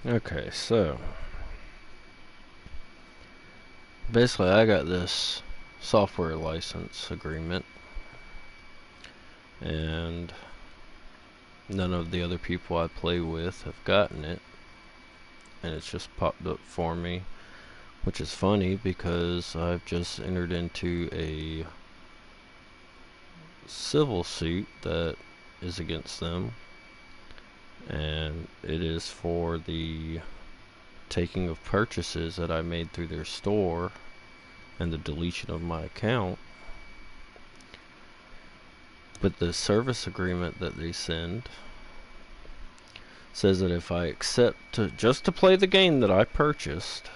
Okay, so basically I got this software license agreement, and none of the other people I play with have gotten it, and it's just popped up for me, which is funny because I've just entered into a civil suit that is against them, and it is for the taking of purchases that I made through their store and the deletion of my account. But the service agreement that they send says that if I accept just to play the game that I purchased,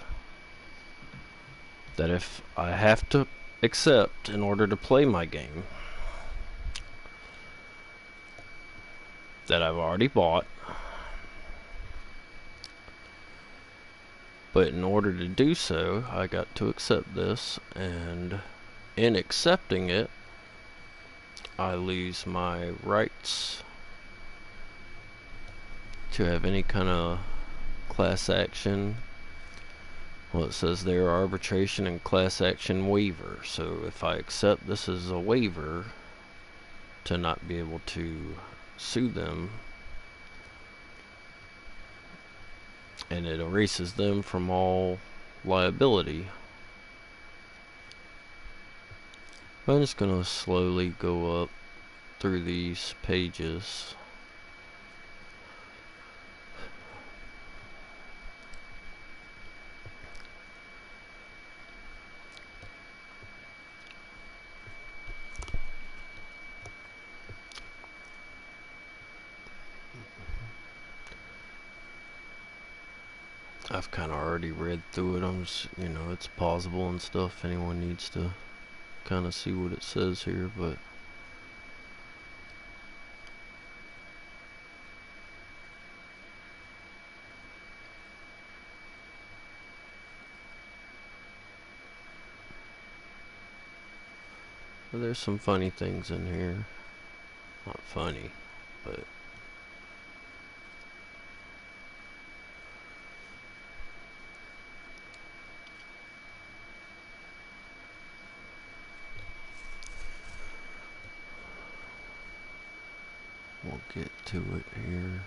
that if I have to accept in order to play my game that I've already bought, but in order to do so I got to accept this, and in accepting it I lose my rights to have any kind of class action. Well, it says there arbitration and class action waiver. So if I accept this as a waiver to not be able to sue them, and it erases them from all liability. I'm just gonna slowly go up through these pages. I've kind of already read through it. I'm just, it's pausable and stuff if anyone needs to kind of see what it says here, but there's some funny things in here. Not funny, but we'll get to it here.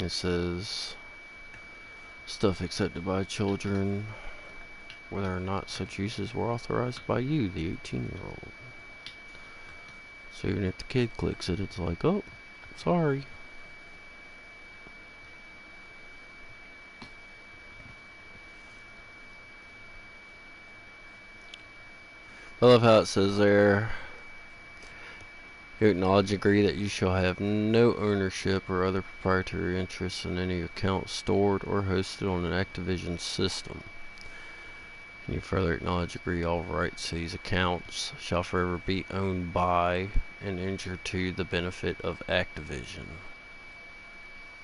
It says stuff accepted by children, whether or not such uses were authorized by you, the 18-year-old. So even if the kid clicks it, it's like, oh, sorry. I love how it says there, you acknowledge, agree that you shall have no ownership or other proprietary interests in any account stored or hosted on an Activision system. And you further acknowledge, agree, all rights to these accounts shall forever be owned by and injured to the benefit of Activision.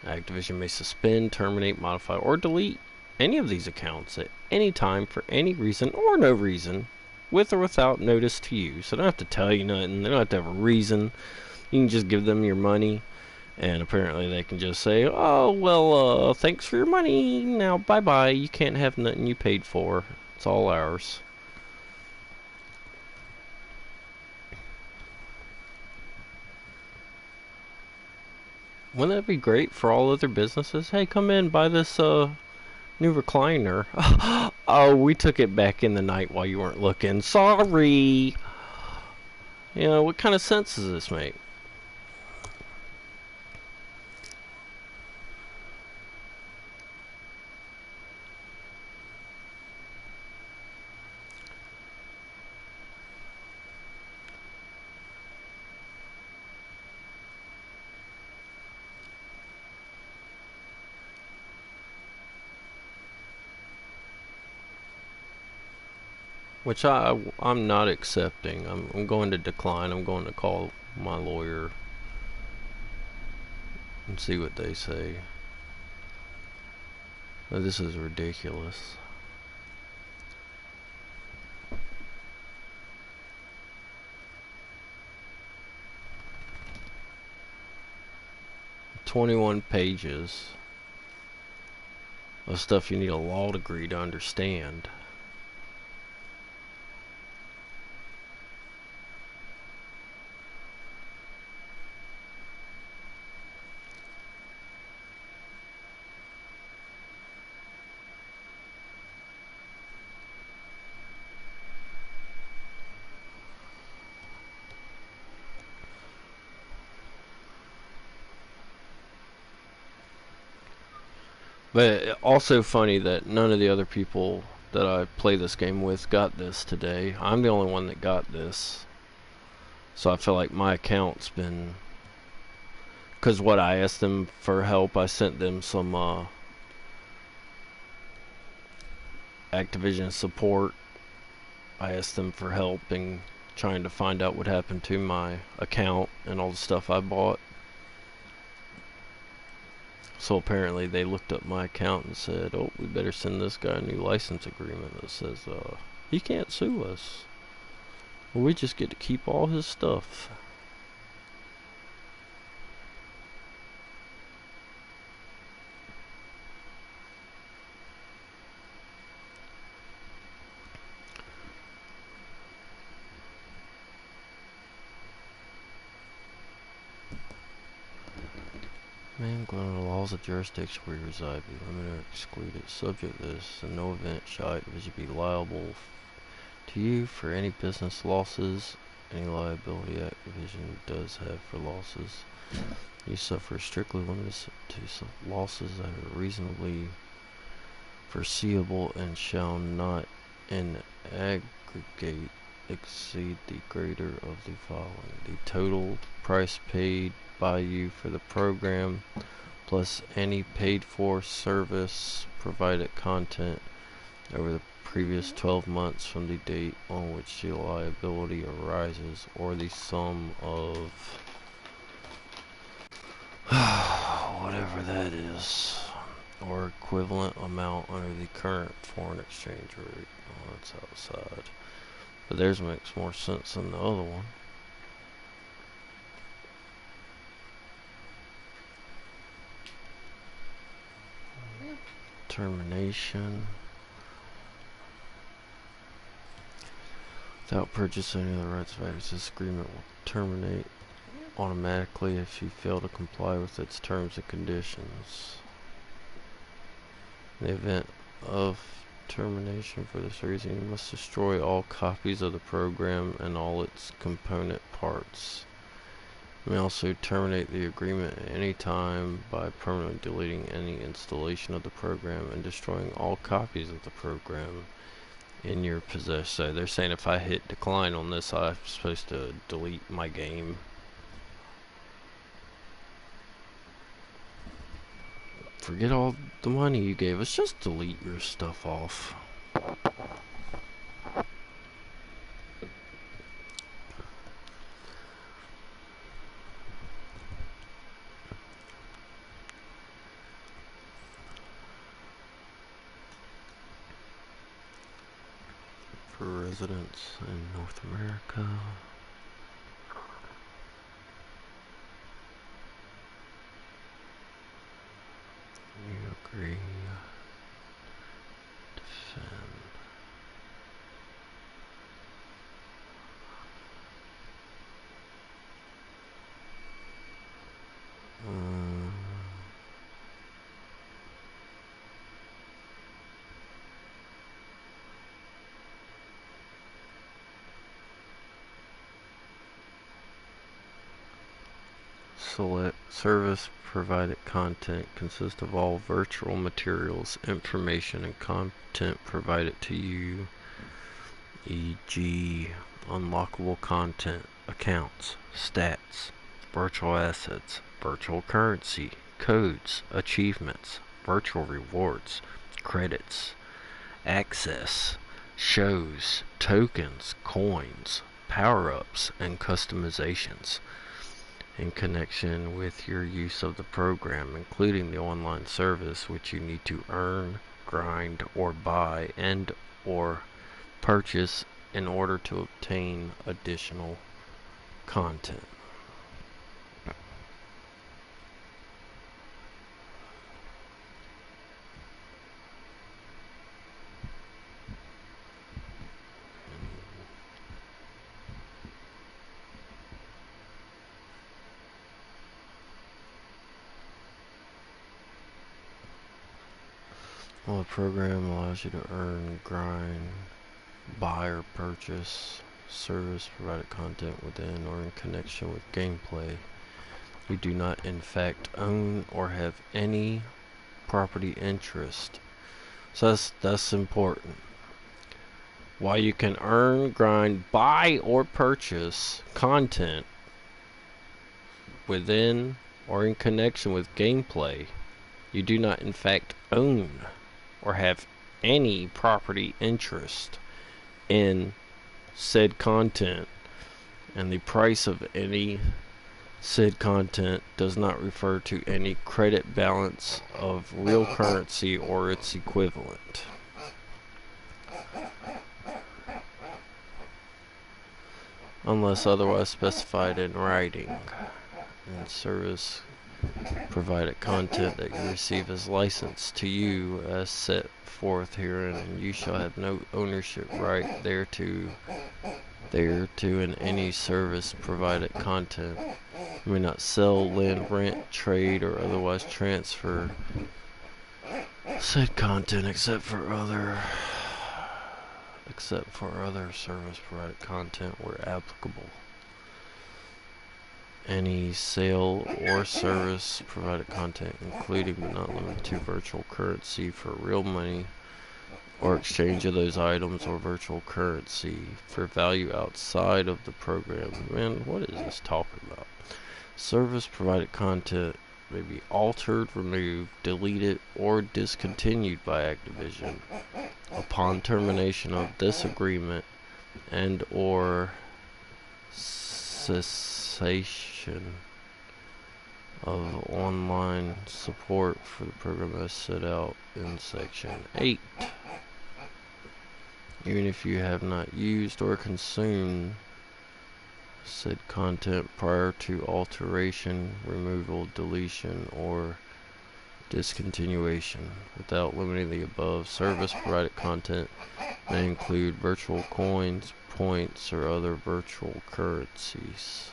Activision may suspend, terminate, modify, or delete any of these accounts at any time for any reason or no reason, with or without notice to you. So they don't have to tell you nothing. They don't have to have a reason. You can just give them your money, and apparently they can just say, oh, well, thanks for your money. Now, bye-bye. You can't have nothing you paid for. It's all ours. Wouldn't that be great for all other businesses? Hey, come in, buy this new recliner. Oh, we took it back in the night while you weren't looking. Sorry. What kind of sense does this make? Which I'm not accepting. I'm going to decline. I'm going to call my lawyer. and see what they say. Oh, this is ridiculous. "21 pages of stuff you need a law degree to understand." But also funny that none of the other people that I play this game with got this today. I'm the only one that got this. So I feel like my account's been... Because what I asked them for help, I sent them some Activision support. I asked them for help in trying to find out what happened to my account and all the stuff I bought. So apparently they looked up my account and said, "Oh, we better send this guy a new license agreement that says he can't sue us. We just get to keep all his stuff." "Man, the laws of jurisdiction where you reside be limited or excluded. Subject to this, in no event shall Activision be liable to you for any business losses. Any liability Activision does have for losses you suffer is strictly limited to losses that are reasonably foreseeable and shall not in aggregate exceed the greater of the following: the total price paid by you for the program, plus any paid for service provided content over the previous 12 months from the date on which the liability arises, or the sum of whatever that is, or equivalent amount under the current foreign exchange rate." Oh, that's outside. But theirs makes more sense than the other one. Termination. "Without purchasing any of the rights values, this agreement will terminate automatically if you fail to comply with its terms and conditions. In the event of termination for this reason, you must destroy all copies of the program and all its component parts. You may also terminate the agreement at any time by permanently deleting any installation of the program and destroying all copies of the program in your possession." So they're saying if I hit decline on this, I'm supposed to delete my game. Forget all the money you gave us, just delete your stuff off. For residents in North America, you agree, defend. Select service provided content consists of all virtual materials, information, and content provided to you, e.g. unlockable content, accounts, stats, virtual assets, virtual currency, codes, achievements, virtual rewards, credits, access, shows, tokens, coins, power-ups, and customizations. in connection with your use of the program, including the online service which you need to earn, grind, or buy and or purchase in order to obtain additional content. Well, the program allows you to earn, grind, buy or purchase service provided content within or in connection with gameplay. You do not in fact own or have any property interest. So that's important. While you can earn, grind, buy or purchase content within or in connection with gameplay, you do not in fact own or have any property interest in said content, and the price of any said content does not refer to any credit balance of real currency or its equivalent. Unless otherwise specified in writing. And service provided content that you receive is licensed to you as set forth herein, and you shall have no ownership right thereto in any service provided content. You may not sell, lend, rent, trade, or otherwise transfer said content except for other service provided content where applicable. Any sale or service provided content, including but not limited to virtual currency for real money or exchange of those items or virtual currency for value outside of the program. Man, what is this talking about? Service provided content may be altered, removed, deleted, or discontinued by Activision upon termination of this agreement and or cessation of online support for the program as set out in Section 8. Even if you have not used or consumed said content prior to alteration, removal, deletion, or discontinuation. Without limiting the above, service provided content may include virtual coins, points, or other virtual currencies.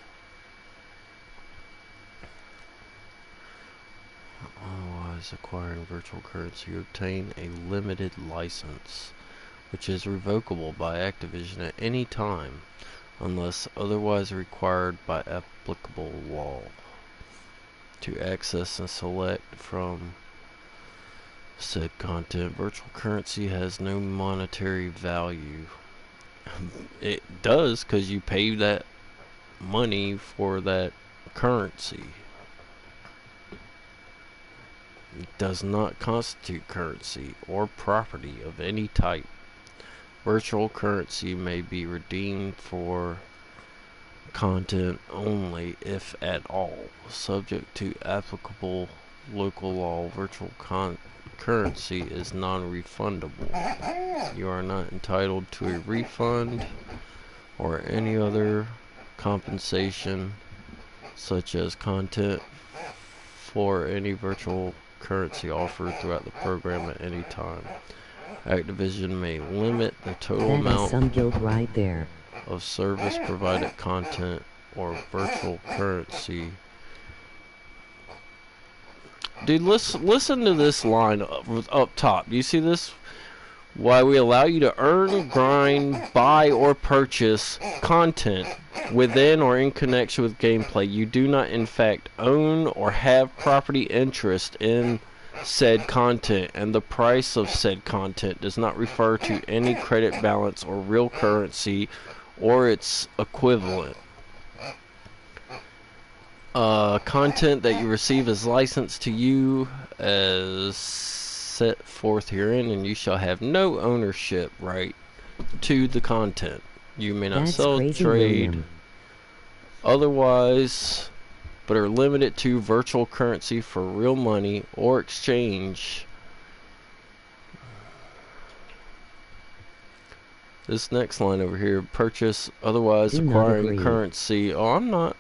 Otherwise, acquiring virtual currency, you obtain a limited license, which is revocable by Activision at any time, unless otherwise required by applicable law. To access and select from said content, virtual currency has no monetary value. It does, because you pay that money for that currency. It does not constitute currency or property of any type. Virtual currency may be redeemed for content only, if at all, subject to applicable local law. Virtual currency is non-refundable. You are not entitled to a refund or any other compensation such as content for any virtual currency offered throughout the program at any time. Activision may limit the total amount some guilt right there of service provided content or virtual currency. Dude, listen to this line up top. Do you see this? Why we allow you to earn, grind, buy, or purchase content within or in connection with gameplay. You do not in fact own or have property interest in said content, and the price of said content does not refer to any credit balance or real currency or its equivalent. Content that you receive is licensed to you as set forth herein, and you shall have no ownership right to the content. You may not sell, trade, otherwise but are limited to virtual currency for real money or exchange. This next line over here, purchase otherwise acquiring currency. Oh, I'm not.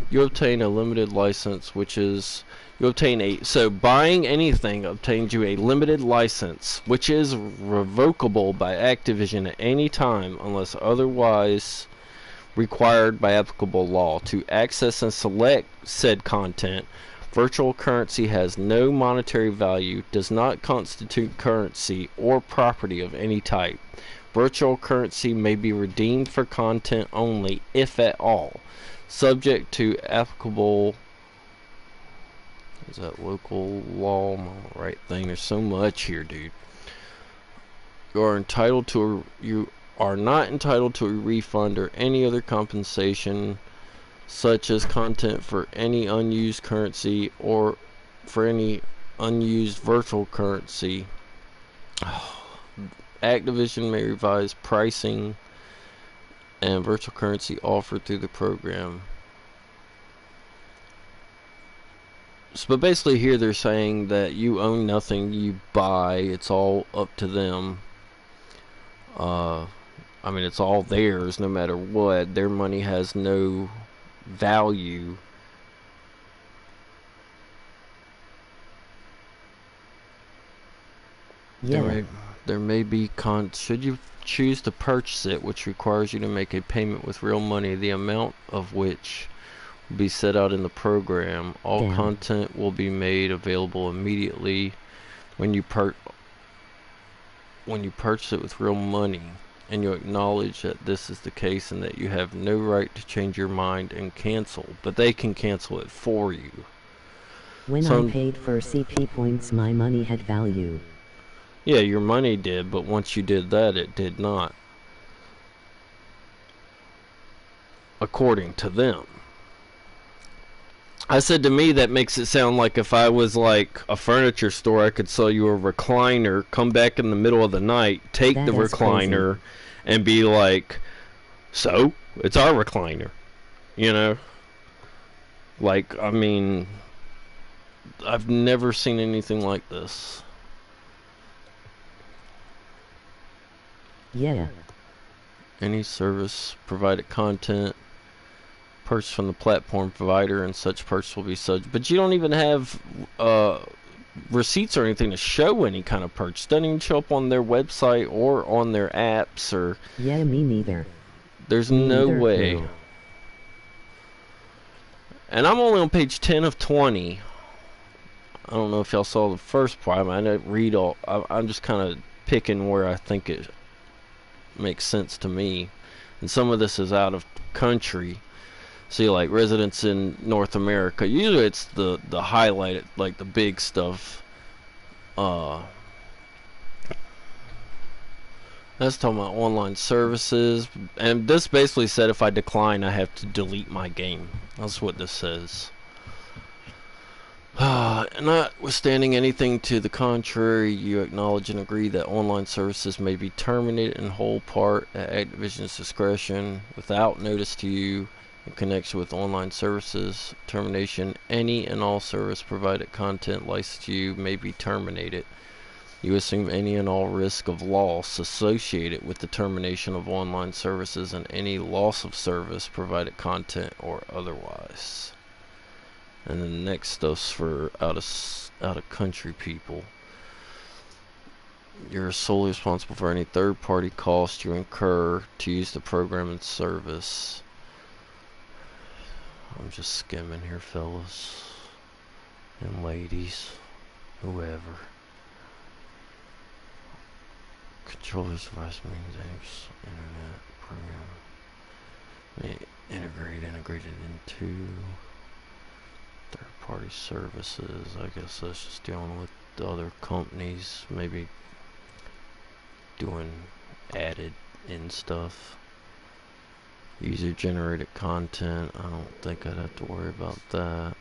You obtain a limited license, which is, you obtain a, so buying anything obtains you a limited license, which is revocable by Activision at any time unless otherwise required by applicable law. To access and select said content, virtual currency has no monetary value, does not constitute currency or property of any type. Virtual currency may be redeemed for content only, if at all, subject to applicable, is that local law? I'm on the right thing. There's so much here, dude. You are not entitled to a refund or any other compensation, such as content for any unused currency or for any unused virtual currency. Activision may revise pricing and virtual currency offered through the program. So, but basically here they're saying that you own nothing, you buy, it's all up to them. I mean, it's all theirs no matter what. Their money has no value. Yeah. There may be should you choose to purchase it, which requires you to make a payment with real money, the amount of which will be set out in the program. All content will be made available immediately when you purchase it with real money, and you acknowledge that this is the case and that you have no right to change your mind and cancel, but they can cancel it for you. When I paid for CP points, my money had value. Yeah, your money did, but once you did that, it did not. According to them. I said, to me, that makes it sound like if I was like a furniture store, I could sell you a recliner, come back in the middle of the night, take the recliner, crazy, and be like, so, it's our recliner. You know? Like, I mean, I've never seen anything like this. Yeah. Any service provided content purchased from the platform provider, and such purchase will be such. But you don't even have receipts or anything to show any kind of purchase. Doesn't even show up on their website or on their apps or. Yeah, me neither. There's no way. No. And I'm only on page 10 of 20. I don't know if y'all saw the first part. I didn't read all. I'm just kind of picking where I think it makes sense to me, and some of this is out of country. See, like residents in North America, usually it's the highlighted, like the big stuff. That's talking about online services, and this basically said if I decline, I have to delete my game. That's what this says. Notwithstanding anything to the contrary, you acknowledge and agree that online services may be terminated in whole part at Activision's discretion without notice to you in connection with online services termination. Any and all service provided content licensed to you may be terminated. You assume any and all risk of loss associated with the termination of online services and any loss of service provided content or otherwise. And then the next stuff's for out of country people. You're solely responsible for any third party costs you incur to use the program and service. I'm just skimming here, fellas and ladies, whoever. Controllers, device means internet program. Integrated into third-party services. I guess that's just dealing with the other companies, maybe doing added in stuff. User-generated content. I don't think I'd have to worry about that.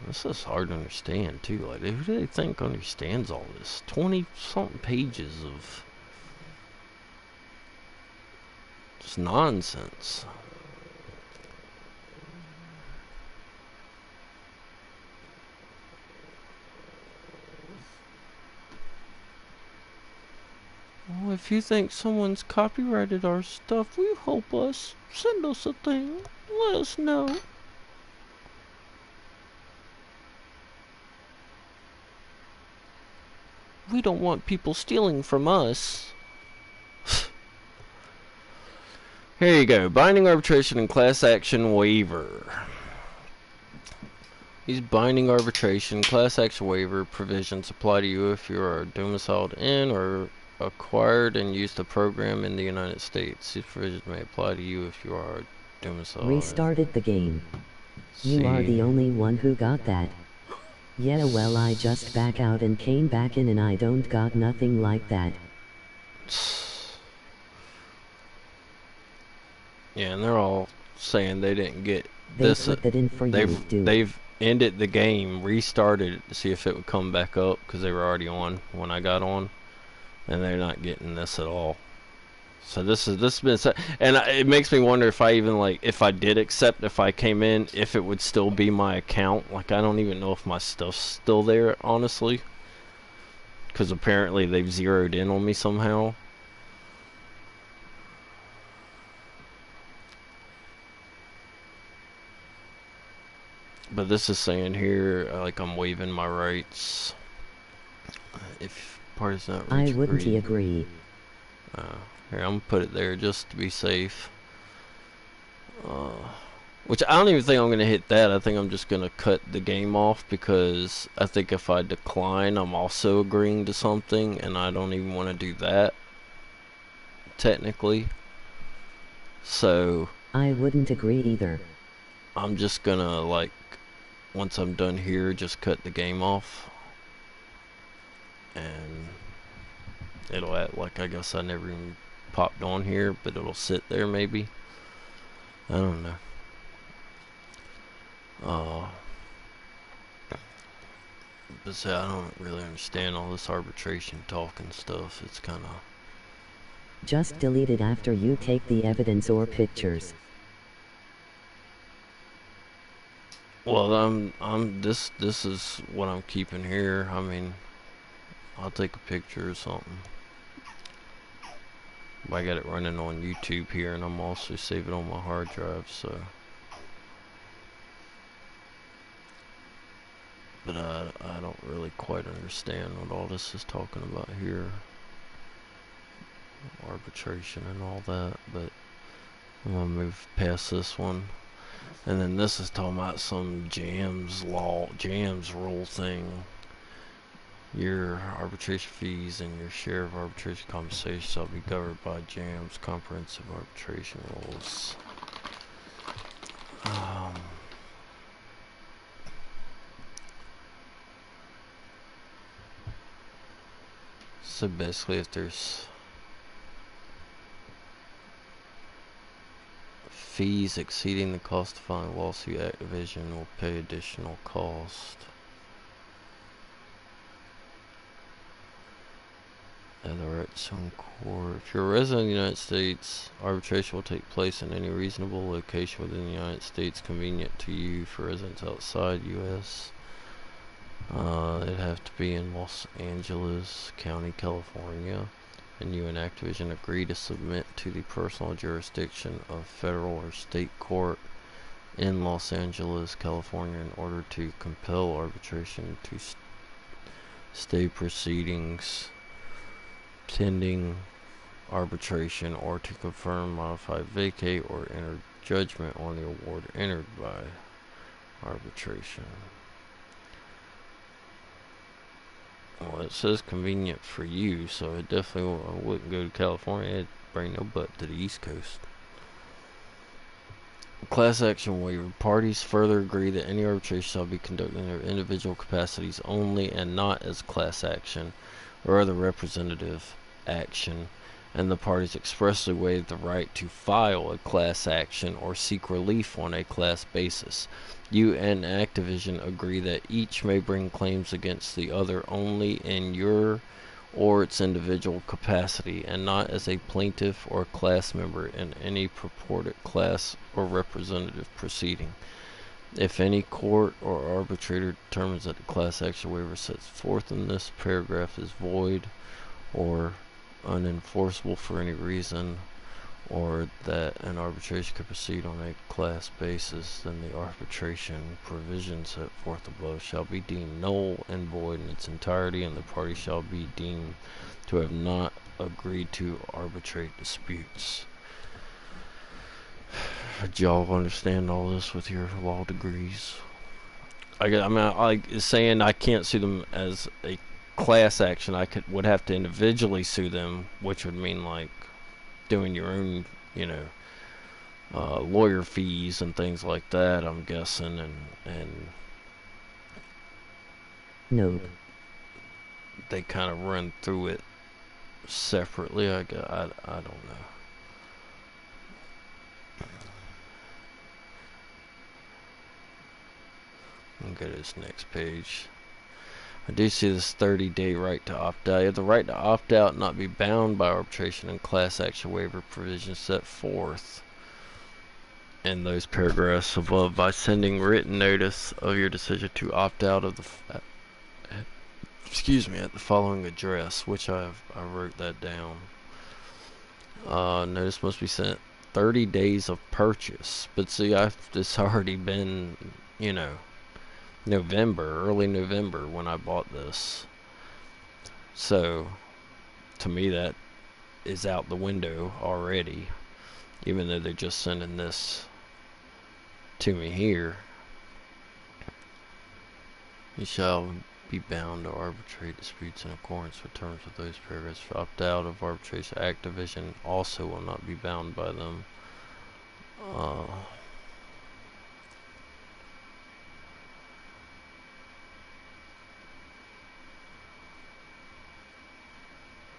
This is hard to understand too. Like, who do they think understands all this? 20-something pages of. It's nonsense. Well, if you think someone's copyrighted our stuff, will you help us? Send us a thing. Let us know. We don't want people stealing from us. Here you go. Binding arbitration and class action waiver. These binding arbitration, class action waiver provisions apply to you if you are domiciled in or acquired and used a program in the United States. These provisions may apply to you if you are domiciled. Restarted the game. You are the only one who got that. Yeah, well, I just back out and came back in and I don't got nothing like that. Yeah, and they're all saying they didn't get They this. put that in for you, dude. They've ended the game, restarted it to see if it would come back up because they were already on when I got on, and they're not getting this at all. So this has been set, and it makes me wonder if I even if I did accept, if I came in, if it would still be my account. Like, I don't even know if my stuff's still there, honestly, because apparently they've zeroed in on me somehow. But this is saying here, like, I'm waiving my rights if parties not reach I wouldn't agree. Here, I'm gonna put it there just to be safe. Which I don't even think I'm gonna hit that. I think I'm just gonna cut the game off, because I think if I decline, I'm also agreeing to something, and I don't even want to do that, technically. So I wouldn't agree either. I'm just gonna, once I'm done here, just cut the game off, and it'll act like I guess I never even popped on here, but it'll sit there maybe. I don't know. But see, I don't really understand all this arbitration talk and stuff. It's kind of... Just delete it after you take the evidence or pictures. Well, this is what I'm keeping here. I mean, I'll take a picture or something. I got it running on YouTube here, and I'm also saving it on my hard drive, so... But I don't really quite understand what all this is talking about here. Arbitration and all that, but I'm gonna move past this one. And then this is talking about some jams rule thing. Your arbitration fees and your share of arbitration compensation shall be governed by jams comprehensive arbitration rules. So basically, if there's fees exceeding the cost of filing a lawsuit, Activision will pay additional cost. And the rights in court. If you're a resident of the United States, arbitration will take place in any reasonable location within the United States convenient to you. For residents outside U.S., it'd have to be in Los Angeles County, California, and you and Activision agree to submit to the personal jurisdiction of federal or state court in Los Angeles, California, in order to compel arbitration to stay proceedings pending arbitration, or to confirm, modify, vacate, or enter judgment on the award entered by arbitration. Well, it says convenient for you, so it definitely wouldn't go to California. It'd bring no butt to the East Coast. Class action waiver. Parties further agree that any arbitration shall be conducted in their individual capacities only, and not as class action or other representative action, and the parties expressly waive the right to file a class action or seek relief on a class basis. You and Activision agree that each may bring claims against the other only in your or its individual capacity, and not as a plaintiff or class member in any purported class or representative proceeding. If any court or arbitrator determines that the class action waiver set forth in this paragraph is void or unenforceable for any reason, or that an arbitration could proceed on a class basis, then the arbitration provision set forth above shall be deemed null and void in its entirety, and the party shall be deemed to have not agreed to arbitrate disputes. Did y'all understand all this with your law degrees? I saying I can't sue them as a class action. Would have to individually sue them, which would mean like doing your own, lawyer fees and things like that, I'm guessing, and Nope. They kind of run through it separately. I don't know. I'll go to this next page. I do see this 30-day right to opt out. You have the right to opt out and not be bound by arbitration and class action waiver provisions set forth in those paragraphs above by sending written notice of your decision to opt out of the at the following address, which I wrote that down. Notice must be sent 30 days of purchase. But see, it's already been, early November when I bought this. So, to me, that is out the window already. Even though they're just sending this to me here. You shall be bound to arbitrate disputes in accordance with terms of those paragraphs. Opt out of arbitration. Activision also will not be bound by them.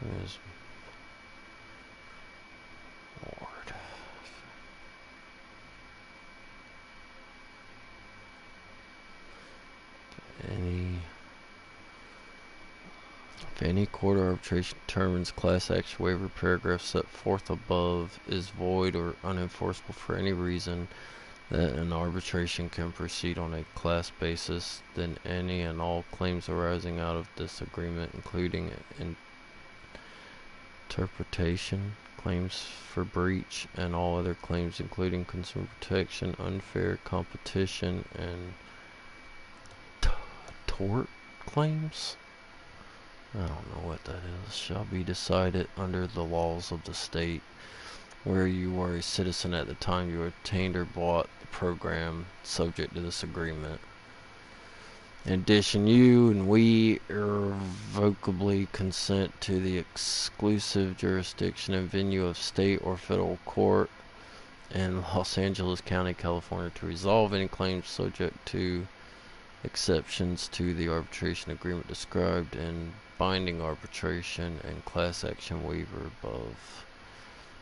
There's Lord. If any court or arbitration determines class action waiver paragraph set forth above is void or unenforceable for any reason, that an arbitration can proceed on a class basis, then any and all claims arising out of this agreement, including interpretation, claims for breach, and all other claims including consumer protection, unfair competition, and tort claims, I don't know what that is, shall be decided under the laws of the state where you were a citizen at the time you obtained or bought the program subject to this agreement. In addition, you and we irrevocably consent to the exclusive jurisdiction and venue of state or federal court in Los Angeles County, California, to resolve any claims subject to exceptions to the arbitration agreement described in binding arbitration and class action waiver above,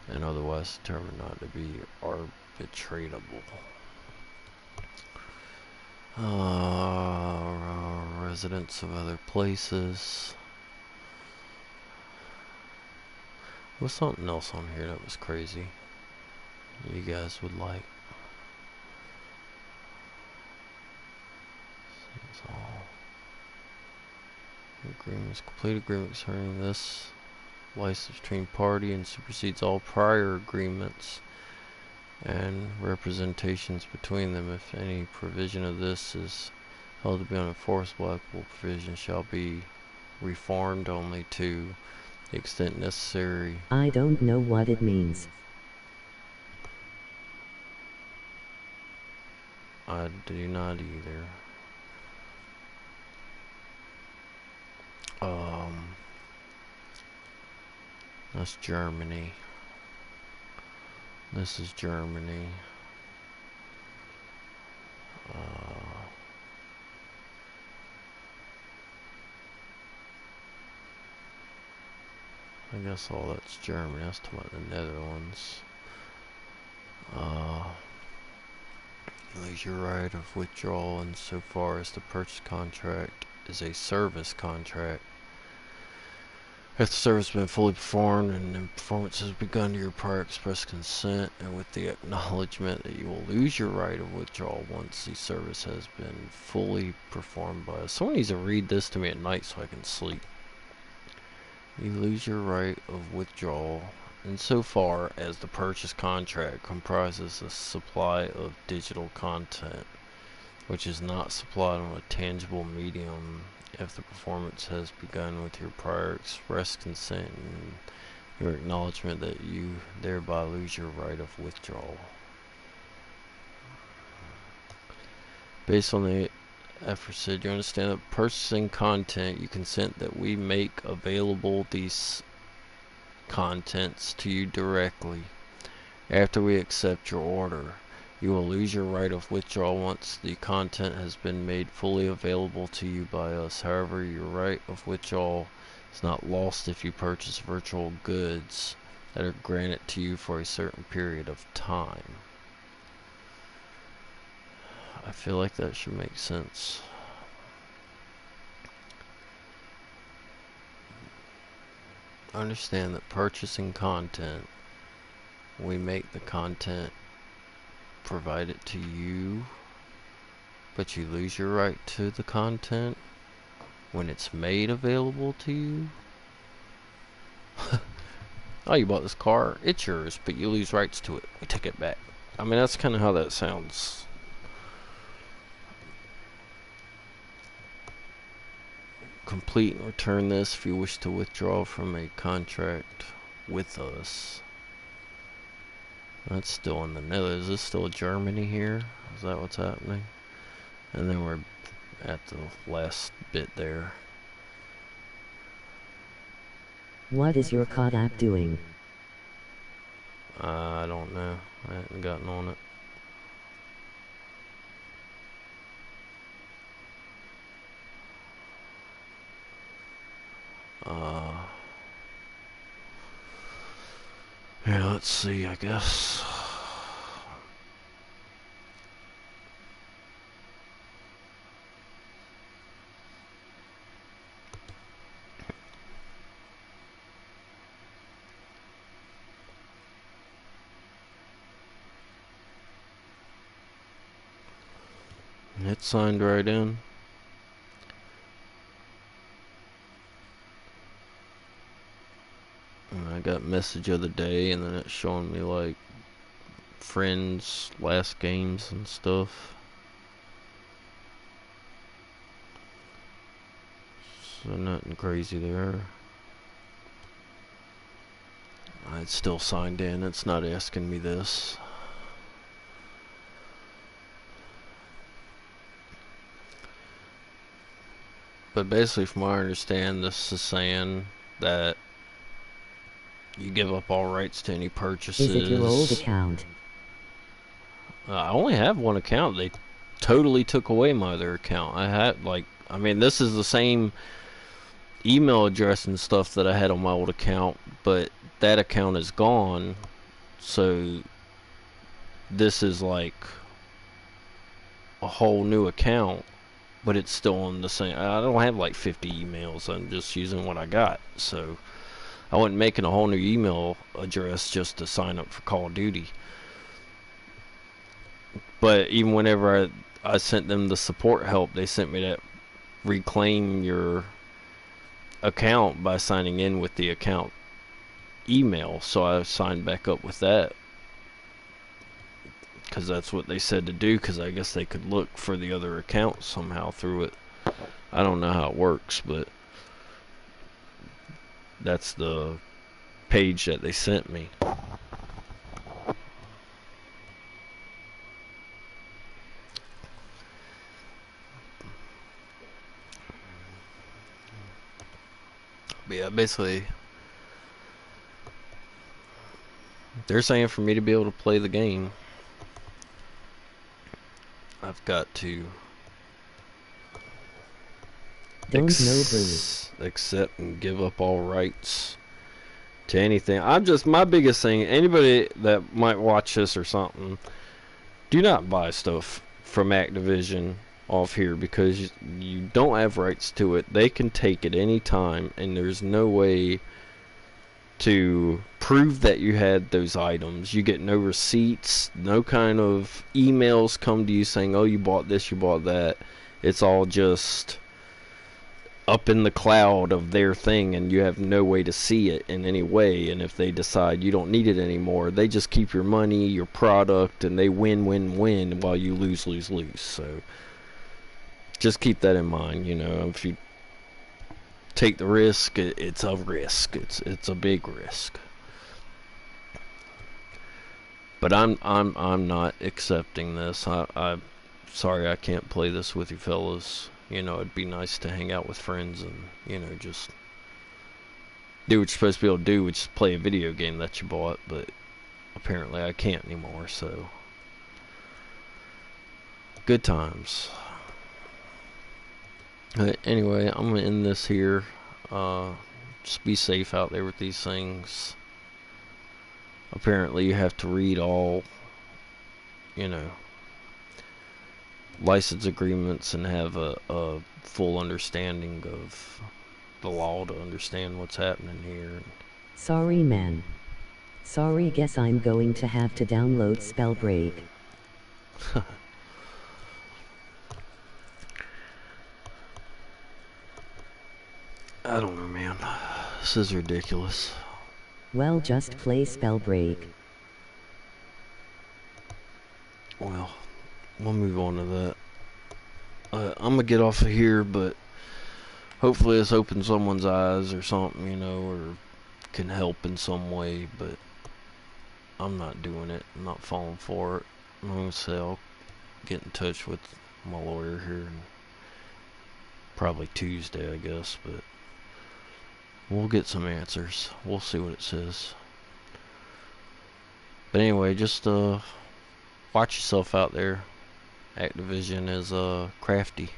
and otherwise determined not to be arbitratable. Residents of other places. What's something else on here that was crazy you guys would like? It's all agreements, complete agreement concerning this license between party and supersedes all prior agreements and representations between them. If any provision of this is held to be unenforceable, applicable provision shall be reformed only to the extent necessary. I don't know what it means. I do not either. That's Germany. This is Germany. I guess all that's Germany. That's talking about the Netherlands. Lose your right of withdrawal insofar as the purchase contract is a service contract If the service has been fully performed and the performance has begun to your prior express consent, and with the acknowledgement that you will lose your right of withdrawal once the service has been fully performed by us. Someone needs to read this to me at night so I can sleep. You lose your right of withdrawal insofar as the purchase contract comprises a supply of digital content, which is not supplied on a tangible medium if the performance has begun with your prior express consent and your acknowledgement that you thereby lose your right of withdrawal. Based on the aforesaid, you understand that purchasing content, you consent that we make available these contents to you directly. After we accept your order, you will lose your right of withdrawal once the content has been made fully available to you by us. However, your right of withdrawal is not lost if you purchase virtual goods that are granted to you for a certain period of time. I feel like that should make sense. Understand that purchasing content, we make the content, provide it to you, but you lose your right to the content when it's made available to you. Oh, you bought this car, it's yours, but you lose rights to it. We take it back. I mean, that's kind of how that sounds. Complete and return this if you wish to withdraw from a contract with us. That's still in the Netherlands. Is this still Germany here? Is that what's happening? And then we're at the last bit there. What is your COD app doing? I don't know. I haven't gotten on it. Yeah, let's see, I guess. It's signed right in. And I got message of the day, and then it's showing me like friends, last games and stuff. So nothing crazy there. It's still signed in. It's not asking me this. But basically, from what I understand, this is saying that you give up all rights to any purchases. Is it your old account? I only have one account. They totally took away my other account. I had, like, I mean, this is the same email address and stuff that I had on my old account, but that account is gone. So this is like a whole new account, but it's still on the same. I don't have like 50 emails. I'm just using what I got. So I wasn't making a whole new email address just to sign up for Call of Duty. But even whenever I sent them the support help, they sent me that reclaim your account by signing in with the account email. So I signed back up with that, because that's what they said to do, because I guess they could look for the other account somehow through it. I don't know how it works, but that's the page that they sent me. But yeah, basically they're saying for me to be able to play the game, I've got to accept and give up all rights to anything. My biggest thing, anybody that might watch this or something, do not buy stuff from Activision off here because you don't have rights to it. They can take it any time, and there's no way to prove that you had those items. You get no receipts, no kind of emails come to you saying, oh, you bought this, you bought that. It's all just up in the cloud of their thing, and you have no way to see it in any way. And if they decide you don't need it anymore, they just keep your money, your product, and they win, win, win while you lose, lose, lose. So just keep that in mind. You know, if you take the risk, it's a risk. It's a big risk. But I'm not accepting this. I'm sorry I can't play this with you fellas. You know, it'd be nice to hang out with friends and, you know, just do what you're supposed to be able to do, which is play a video game that you bought, but apparently I can't anymore, so good times. Anyway, I'm gonna end this here. Just be safe out there with these things. Apparently you have to read all, you know, license agreements and have a full understanding of the law to understand what's happening here. Sorry, man. Sorry, guess I'm going to have to download Spellbreak. I don't know, man. This is ridiculous. Well, just play Spellbreak. Well, we'll move on to that. I'm gonna get off of here, but hopefully this opens someone's eyes or something, you know, or can help in some way, but I'm not doing it. I'm not falling for it. I'm gonna say I'll get in touch with my lawyer here, and probably Tuesday, I guess, but we'll get some answers. We'll see what it says. But anyway, just watch yourself out there. Activision is crafty.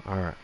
Alright.